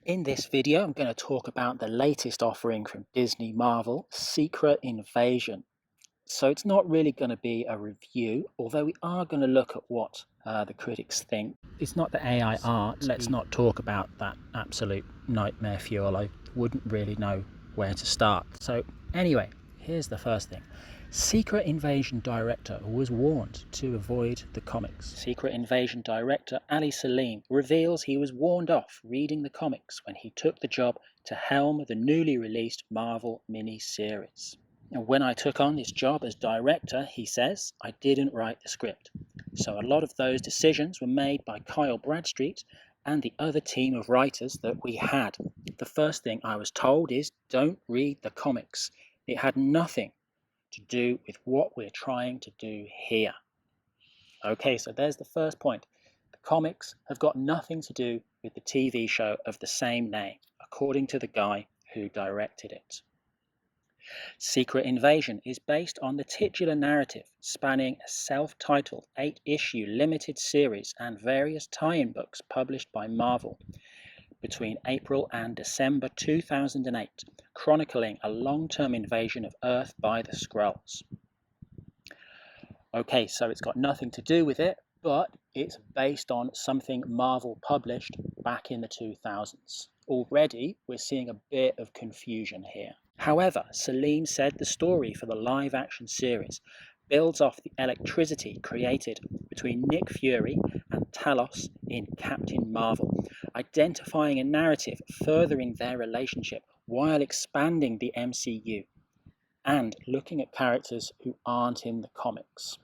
In this video, I'm going to talk about the latest offering from Disney Marvel, Secret Invasion. So it's not really going to be a review, although we are going to look at what the critics think. It's not the AI art. Let's not talk about that absolute nightmare fuel. I wouldn't really know where to start. So anyway, here's the first thing. Secret Invasion director was warned to avoid the comics. Secret Invasion director Ali Salim reveals he was warned off reading the comics when he took the job to helm the newly released Marvel mini-series. And when I took on this job as director, he says, I didn't write the script. So a lot of those decisions were made by Kyle Bradstreet and the other team of writers that we had. The first thing I was told is, don't read the comics. It had nothing to do with what we're trying to do here. Okay, so there's the first point. The comics have got nothing to do with the TV show of the same name, according to the guy who directed it. Secret Invasion is based on the titular narrative spanning a self-titled 8-issue limited series and various tie-in books published by Marvel between April and December 2008, chronicling a long-term invasion of Earth by the Skrulls. Okay, so it's got nothing to do with it, but it's based on something Marvel published back in the 2000s. Already, we're seeing a bit of confusion here. However, Salim said the story for the live-action series builds off the electricity created between Nick Fury and Talos in Captain Marvel, identifying a narrative furthering their relationship while expanding the MCU and looking at characters who aren't in the comics.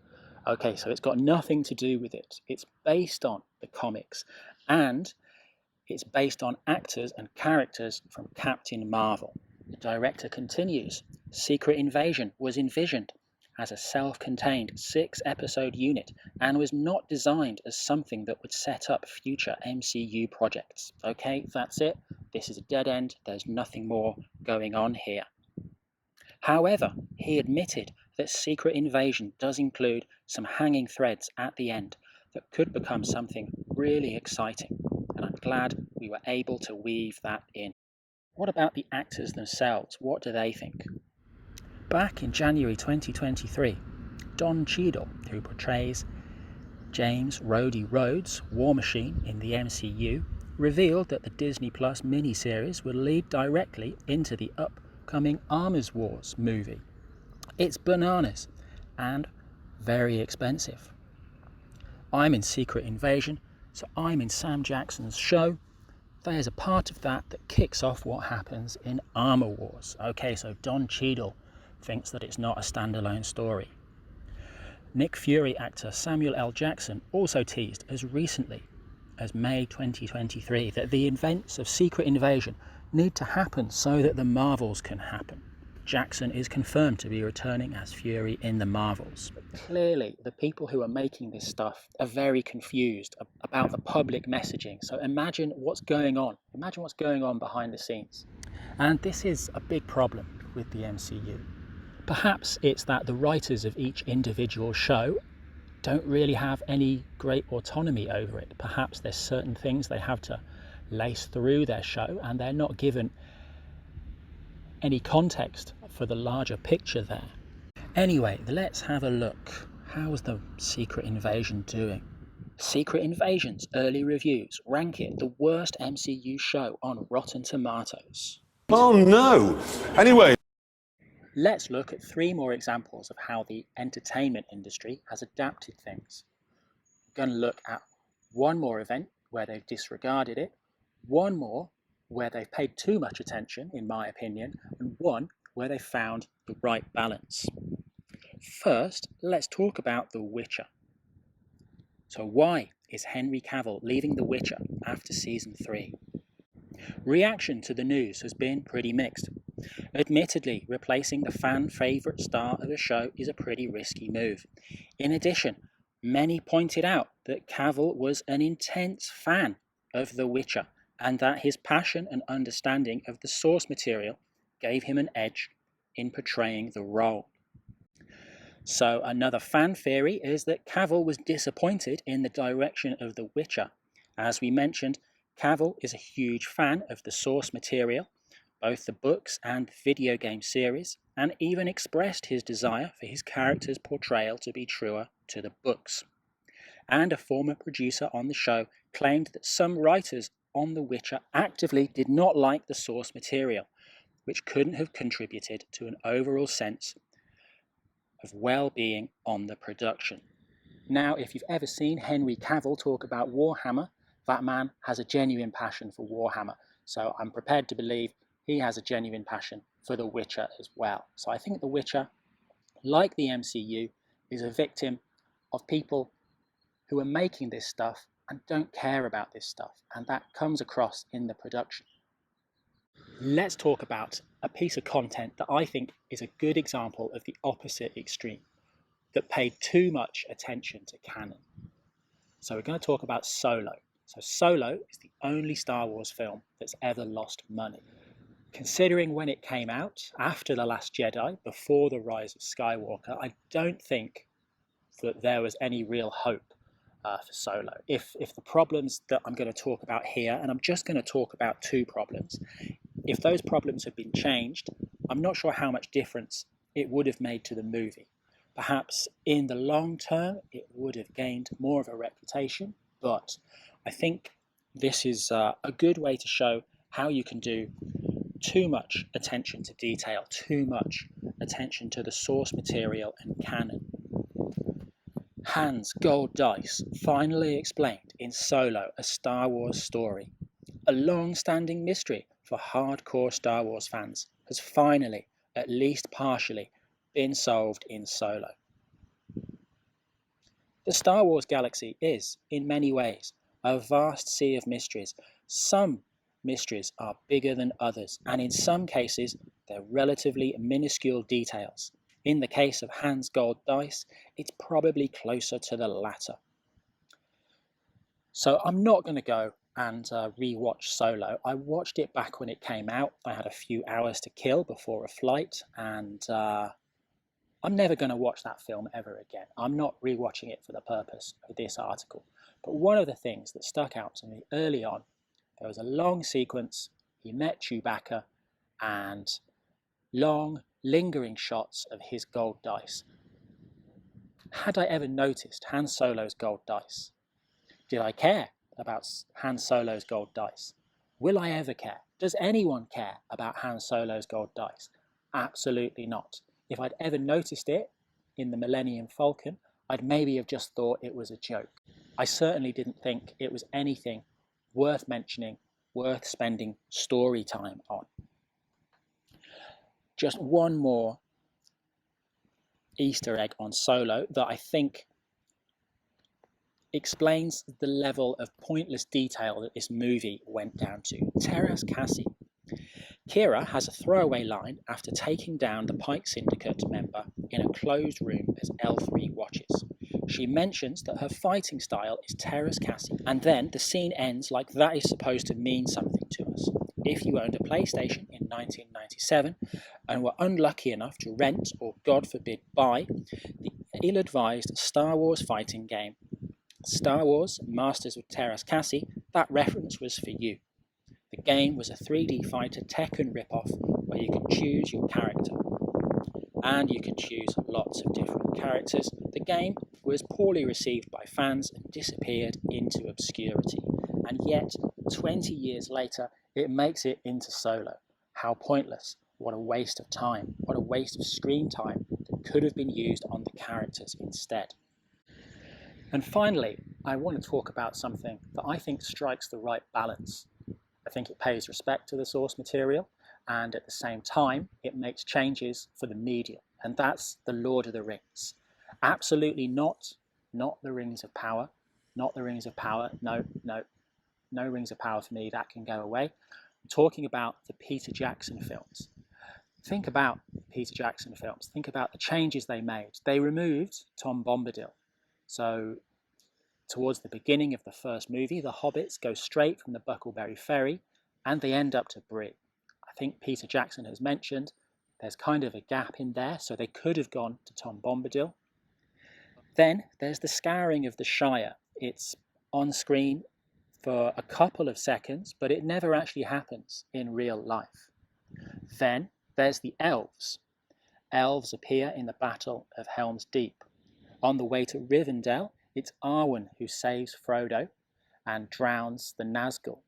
Okay, so it's got nothing to do with it. It's based on the comics and it's based on actors and characters from Captain Marvel. The director continues, Secret Invasion was envisioned as a self-contained 6-episode unit and was not designed as something that would set up future MCU projects. Okay, that's it. This is a dead end. There's nothing more going on here. However, he admitted that Secret Invasion does include some hanging threads at the end that could become something really exciting, and I'm glad we were able to weave that in. What about the actors themselves? What do they think? Back in January 2023, Don Cheadle, who portrays James Rhodey Rhodes, War Machine in the MCU, revealed that the Disney Plus miniseries would lead directly into the upcoming Armors Wars movie. It's bananas and very expensive. I'm in Secret Invasion, so I'm in Sam Jackson's show. There's a part of that that kicks off what happens in Armor Wars. Okay, so Don Cheadle thinks that it's not a standalone story. Nick Fury actor Samuel L. Jackson also teased as recently as May 2023 that the events of Secret Invasion need to happen so that the Marvels can happen. Jackson is confirmed to be returning as Fury in the Marvels. But clearly, the people who are making this stuff are very confused about the public messaging. So imagine what's going on. Imagine what's going on behind the scenes. And this is a big problem with the MCU. Perhaps it's that the writers of each individual show don't really have any great autonomy over it. Perhaps there's certain things they have to lace through their show and they're not given any context for the larger picture there. Anyway, let's have a look. How's the Secret Invasion doing? Secret Invasion's early reviews rank it the worst MCU show on Rotten Tomatoes. Oh no! Anyway, let's look at 3 more examples of how the entertainment industry has adapted things. We're going to look at one more event where they've disregarded it, one more where they've paid too much attention, in my opinion, and one where they found the right balance. First, let's talk about The Witcher. So why is Henry Cavill leaving The Witcher after season 3? Reaction to the news has been pretty mixed. Admittedly, replacing the fan favourite star of a show is a pretty risky move. In addition, many pointed out that Cavill was an intense fan of The Witcher and that his passion and understanding of the source material gave him an edge in portraying the role. So another fan theory is that Cavill was disappointed in the direction of The Witcher. As we mentioned, Cavill is a huge fan of the source material, both the books and the video game series, and even expressed his desire for his character's portrayal to be truer to the books. And a former producer on the show claimed that some writers on The Witcher actively did not like the source material, which couldn't have contributed to an overall sense of well-being on the production. Now, if you've ever seen Henry Cavill talk about Warhammer, that man has a genuine passion for Warhammer. So I'm prepared to believe he has a genuine passion for The Witcher as well. So I think The Witcher, like the MCU, is a victim of people who are making this stuff and don't care about this stuff. And that comes across in the production. Let's talk about a piece of content that I think is a good example of the opposite extreme, that paid too much attention to canon. So we're going to talk about Solo. So Solo is the only Star Wars film that's ever lost money. Considering when it came out, after The Last Jedi, before The Rise of Skywalker, I don't think that there was any real hope for Solo. If the problems that I'm going to talk about here, and I'm just going to talk about two problems, if those problems had been changed, I'm not sure how much difference it would have made to the movie. Perhaps in the long term, it would have gained more of a reputation, but I think this is a good way to show how you can do too much attention to detail, too much attention to the source material and canon. Han's gold dice, finally explained in Solo, a Star Wars story. A long-standing mystery for hardcore Star Wars fans has finally, at least partially, been solved in Solo. The Star Wars galaxy is, in many ways, a vast sea of mysteries. Some mysteries are bigger than others, and in some cases, they're relatively minuscule details. In the case of Han's gold dice, it's probably closer to the latter. So I'm not going to go and re-watch Solo. I watched it back when it came out. I had a few hours to kill before a flight, and I'm never going to watch that film ever again. I'm not re-watching it for the purpose of this article. But one of the things that stuck out to me early on, there was a long sequence. He met Chewbacca, and long, lingering shots of his gold dice. Had I ever noticed Han Solo's gold dice? Did I care about Han Solo's gold dice? Will I ever care? Does anyone care about Han Solo's gold dice? Absolutely not. If I'd ever noticed it in the Millennium Falcon, I'd maybe have just thought it was a joke. I certainly didn't think it was anything worth mentioning, worth spending story time on. Just one more Easter egg on Solo that I think explains the level of pointless detail that this movie went down to. Teras Cassie. Kira has a throwaway line after taking down the Pike Syndicate member in a closed room as L3 watches. She mentions that her fighting style is Teras Cassie, and then the scene ends like that is supposed to mean something to us. If you owned a PlayStation in 1997 and were unlucky enough to rent or, God forbid, buy the ill-advised Star Wars fighting game Star Wars Masters of Teras Cassie, that reference was for you. The game was a 3D fighter Tekken ripoff where you could choose your character. And you could choose lots of different characters. The game was poorly received by fans and disappeared into obscurity. And yet, 20 years later, it makes it into Solo. How pointless. What a waste of time. What a waste of screen time that could have been used on the characters instead. And finally, I want to talk about something that I think strikes the right balance. I think it pays respect to the source material, and at the same time, it makes changes for the medium, and that's The Lord of the Rings. Absolutely not the Rings of Power, not the Rings of Power, no Rings of Power for me, that can go away. I'm talking about the Peter Jackson films. Think about Peter Jackson films, think about the changes they made. They removed Tom Bombadil. So towards the beginning of the first movie, the hobbits go straight from the Buckleberry Ferry and they end up to Bree. I think Peter Jackson has mentioned there's kind of a gap in there, so they could have gone to Tom Bombadil. Then there's the scouring of the Shire. It's on screen for a couple of seconds, but it never actually happens in real life. Then there's the elves. Elves appear in the Battle of Helm's Deep. On the way to Rivendell, it's Arwen who saves Frodo and drowns the Nazgul.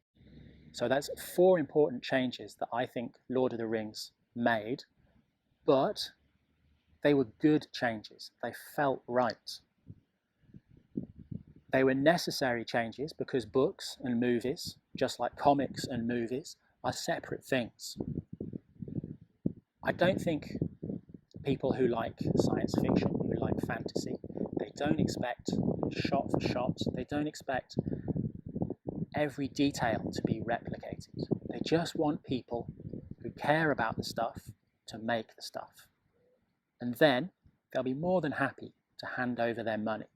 So that's 4 important changes that I think Lord of the Rings made, but they were good changes. They felt right. They were necessary changes because books and movies, just like comics and movies, are separate things. I don't think people who like science fiction, who like fantasy, they don't expect shot for shot, they don't expect every detail to be replicated. They just want people who care about the stuff to make the stuff. And then they'll be more than happy to hand over their money.